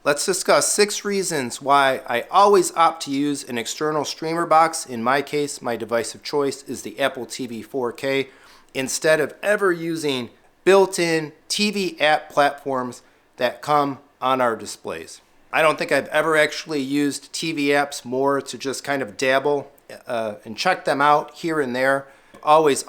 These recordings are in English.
Let's discuss 6 reasons why I always opt to use an external streamer box. In my case, my device of choice is the Apple TV 4K, instead of ever using built-in TV app platforms that come on our displays. I don't think I've ever actually used TV apps more to just kind of dabble and check them out here and there. Always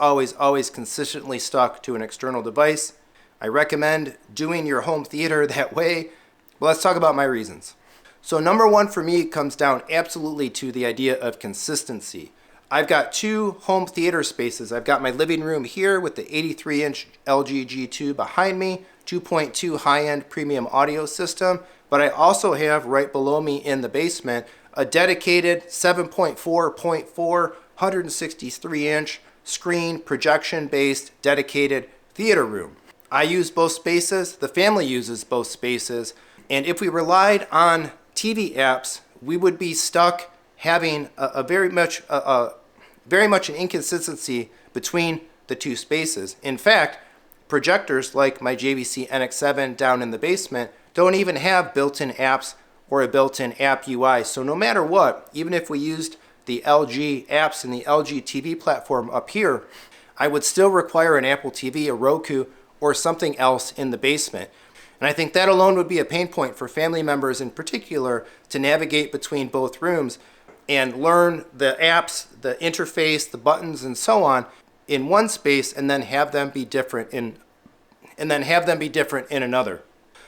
consistently stuck to an external device. I recommend doing your home theater that way. But let's talk about my reasons. So number 1 for me comes down absolutely to the idea of consistency. I've got 2 home theater spaces. I've got my living room here with the 83-inch LG G2 behind me, 2.2 high-end premium audio system, but I also have right below me in the basement a dedicated 7.4.4 163-inch screen projection-based dedicated theater room. I use both spaces, the family uses both spaces, and if we relied on TV apps, we would be stuck having a very much an inconsistency between the 2 spaces. In fact, projectors like my JVC NX7 down in the basement don't even have built-in apps or a built-in app UI. So no matter what, even if we used the LG apps and the LG TV platform up here, I would still require an Apple TV, a Roku, or something else in the basement. And I think that alone would be a pain point for family members in particular to navigate between both rooms and learn the apps, the interface, the buttons, and so on in one space, and then have them be different in another.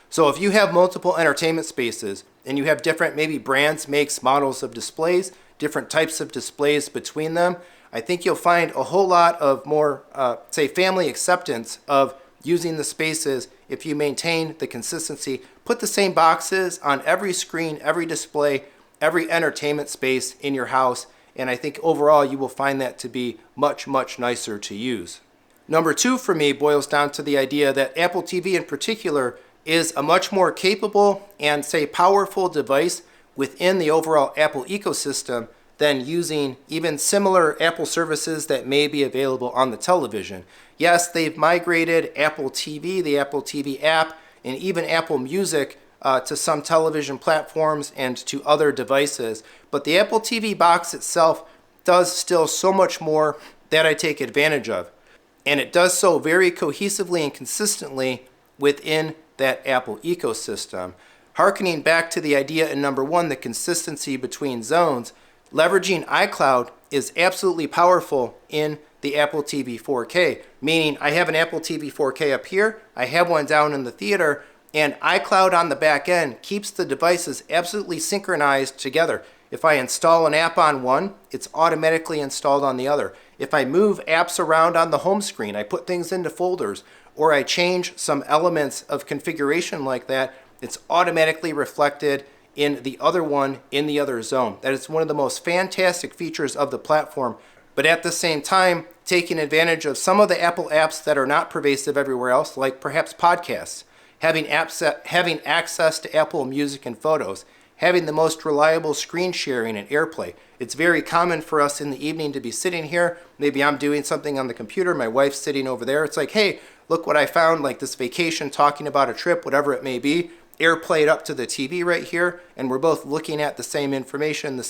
So if you have multiple entertainment spaces and you have different maybe brands, makes, models of displays, different types of displays between them, I think you'll find a whole lot of more, say, family acceptance of using the spaces if you maintain the consistency. Put the same boxes on every screen, every display, every entertainment space in your house, and I think overall you will find that to be much nicer to use. Number 2 for me boils down to the idea that Apple TV in particular is a much more capable and, say, powerful device within the overall Apple ecosystem than using even similar Apple services that may be available on the television. Yes, they've migrated Apple TV, the Apple TV app, and even Apple Music to some television platforms and to other devices, but the Apple TV box itself does still so much more that I take advantage of. And it does so very cohesively and consistently within that Apple ecosystem. Harkening back to the idea in number 1, the consistency between zones, leveraging iCloud is absolutely powerful in the Apple TV 4K, meaning I have an Apple TV 4K up here, I have one down in the theater, and iCloud on the back end keeps the devices absolutely synchronized together. If I install an app on one, it's automatically installed on the other. If I move apps around on the home screen, I put things into folders, or I change some elements of configuration like that, it's automatically reflected in the other one in the other zone. That is one of the most fantastic features of the platform, but at the same time, taking advantage of some of the Apple apps that are not pervasive everywhere else, like perhaps podcasts, having access to Apple Music and Photos, having the most reliable screen sharing and AirPlay. It's very common for us in the evening to be sitting here. Maybe I'm doing something on the computer, my wife's sitting over there. It's like, hey, look what I found, like this vacation, talking about a trip, whatever it may be. AirPlayed up to the TV right here, and we're both looking at the same information,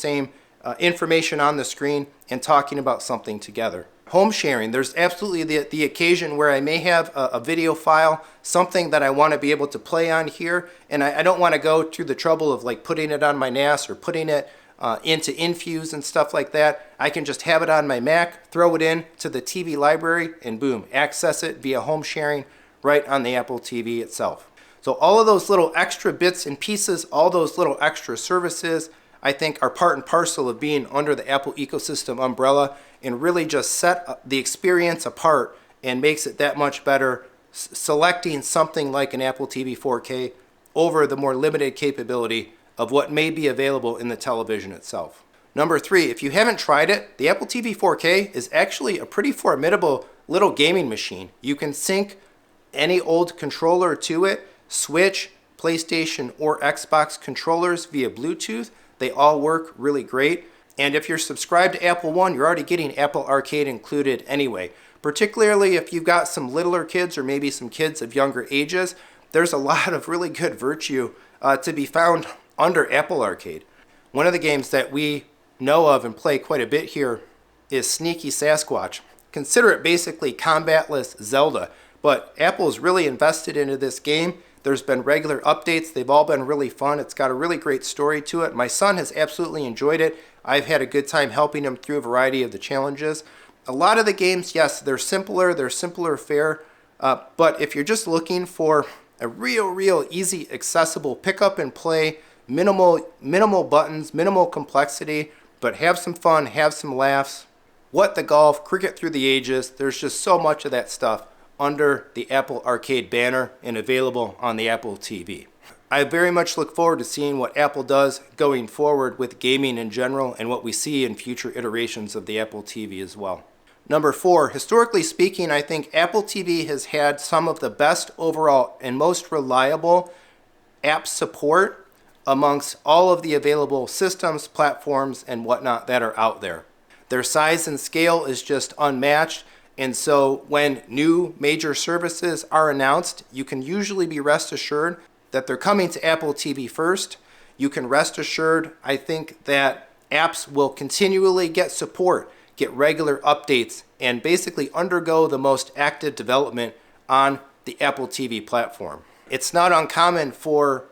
information on the screen, and talking about something together. Home sharing, there's absolutely the occasion where I may have a video file, something that I want to be able to play on here, and I don't want to go through the trouble of like putting it on my NAS or putting it into Infuse and stuff like that. I can just have it on my Mac, throw it in to the TV library, and boom, access it via home sharing right on the Apple TV itself. So all of those little extra bits and pieces, all those little extra services, I think are part and parcel of being under the Apple ecosystem umbrella and really just set the experience apart and makes it that much better selecting something like an Apple TV 4K over the more limited capability of what may be available in the television itself. Number 3, if you haven't tried it, the Apple TV 4K is actually a pretty formidable little gaming machine. You can sync any old controller to it, Switch, PlayStation, or Xbox controllers via Bluetooth. They all work really great. And if you're subscribed to Apple One, you're already getting Apple Arcade included anyway. Particularly if you've got some littler kids or maybe some kids of younger ages, there's a lot of really good virtue to be found under Apple Arcade. One of the games that we know of and play quite a bit here is Sneaky Sasquatch. Consider it basically combatless Zelda, but Apple's really invested into this game. There's been regular updates. They've all been really fun. It's got a really great story to it. My son has absolutely enjoyed it. I've had a good time helping him through a variety of the challenges. A lot of the games, yes, they're simpler fare, but if you're just looking for a real easy, accessible pick up and play, minimal buttons, minimal complexity, but have some fun, have some laughs. What the Golf, Cricket Through the Ages, there's just so much of that stuff under the Apple Arcade banner and available on the Apple TV. I very much look forward to seeing what Apple does going forward with gaming in general and what we see in future iterations of the Apple TV as well. Number 4, historically speaking, I think Apple TV has had some of the best overall and most reliable app support amongst all of the available systems, platforms, and whatnot that are out there. Their size and scale is just unmatched, and so when new major services are announced, you can usually be rest assured that they're coming to Apple TV first. You can rest assured, I think, that apps will continually get support, get regular updates, and basically undergo the most active development on the Apple TV platform. It's not uncommon for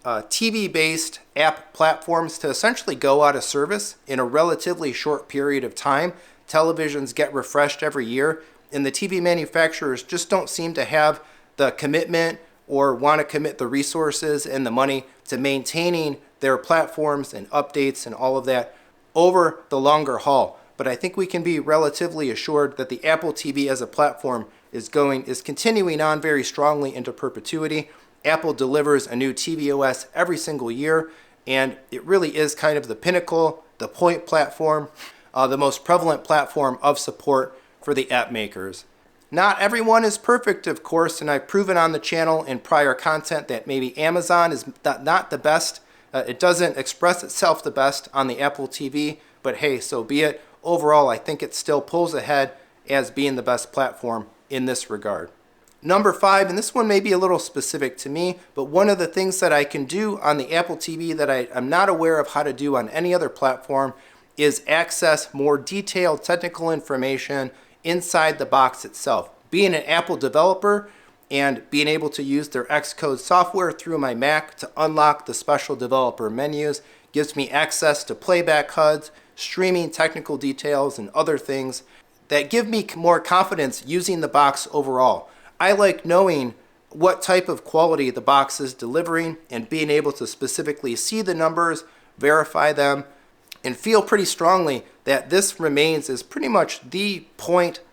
TV-based app platforms to essentially go out of service in a relatively short period of time. Televisions get refreshed every year, and the TV manufacturers just don't seem to have the commitment or want to commit the resources and the money to maintaining their platforms and updates and all of that over the longer haul. But I think we can be relatively assured that the Apple TV as a platform is continuing on very strongly into perpetuity. Apple delivers a new tvOS every single year, and it really is kind of the pinnacle, the point platform, the most prevalent platform of support for the app makers. Not everyone is perfect, of course, and I've proven on the channel in prior content that maybe Amazon is not the best. It doesn't express itself the best on the Apple TV, but hey, so be it. Overall, I think it still pulls ahead as being the best platform in this regard. Number 5, and this one may be a little specific to me, but one of the things that I can do on the Apple TV that I'm not aware of how to do on any other platform is access more detailed technical information inside the box itself. Being an Apple developer and being able to use their Xcode software through my Mac to unlock the special developer menus gives me access to playback HUDs, streaming technical details, and other things that give me more confidence using the box overall. I like knowing what type of quality the box is delivering and being able to specifically see the numbers, verify them, and feel pretty strongly that this remains as pretty much the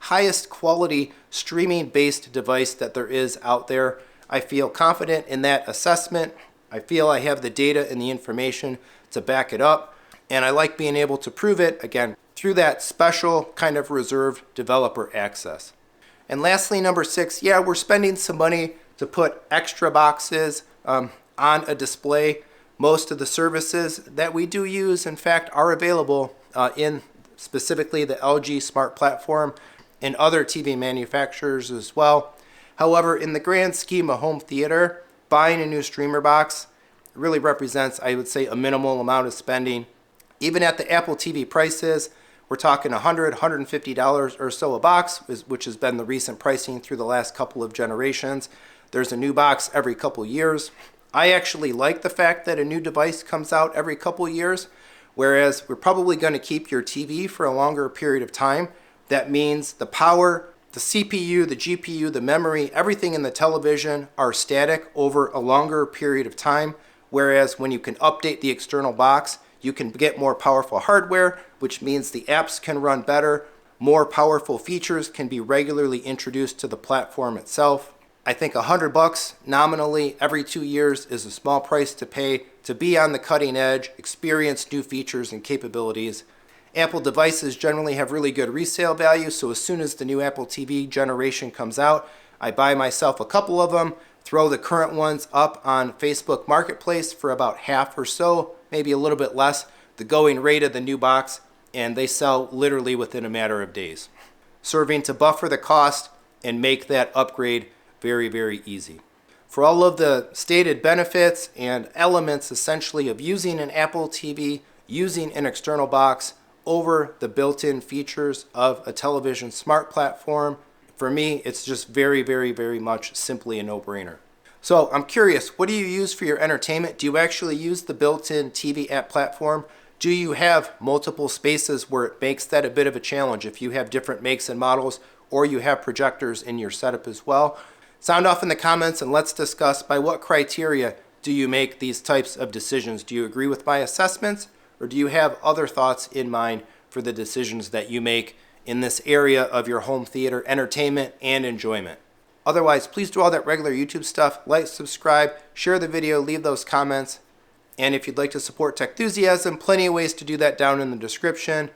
highest quality streaming based device that there is out there. I feel confident in that assessment. I feel I have the data and the information to back it up, and I like being able to prove it, again, through that special kind of reserved developer access. And lastly, number 6, yeah, we're spending some money to put extra boxes on a display. Most of the services that we do use, in fact, are available in specifically the LG Smart Platform and other TV manufacturers as well. However, in the grand scheme of home theater, buying a new streamer box really represents, I would say, a minimal amount of spending. Even at the Apple TV prices, we're talking $100, $150 or so a box, which has been the recent pricing through the last couple of generations. There's a new box every couple years. I actually like the fact that a new device comes out every couple years, whereas we're probably going to keep your TV for a longer period of time. That means the power, the CPU, the GPU, the memory, everything in the television are static over a longer period of time, whereas when you can update the external box, you can get more powerful hardware, which means the apps can run better, more powerful features can be regularly introduced to the platform itself. I think $100 nominally every 2 years is a small price to pay to be on the cutting edge, experience new features and capabilities. Apple devices generally have really good resale value, so as soon as the new Apple TV generation comes out, I buy myself a couple of them, throw the current ones up on Facebook Marketplace for about half or so, maybe a little bit less, the going rate of the new box, and they sell literally within a matter of days, serving to buffer the cost and make that upgrade very, very easy. For all of the stated benefits and elements essentially of using an Apple TV, using an external box over the built-in features of a television smart platform, for me, it's just very, very, very much simply a no-brainer. So I'm curious, what do you use for your entertainment? Do you actually use the built-in TV app platform? Do you have multiple spaces where it makes that a bit of a challenge if you have different makes and models, or you have projectors in your setup as well? Sound off in the comments and let's discuss by what criteria do you make these types of decisions. Do you agree with my assessments, or do you have other thoughts in mind for the decisions that you make in this area of your home theater entertainment and enjoyment? Otherwise, please do all that regular YouTube stuff. Like, subscribe, share the video, leave those comments. And if you'd like to support Techthusiasm, plenty of ways to do that down in the description.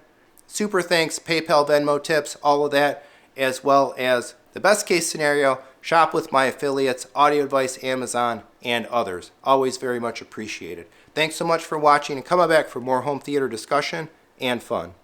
Super thanks, PayPal, Venmo tips, all of that, as well as the best case scenario, shop with my affiliates, Audio Advice, Amazon, and others. Always very much appreciated. Thanks so much for watching, and come on back for more home theater discussion and fun.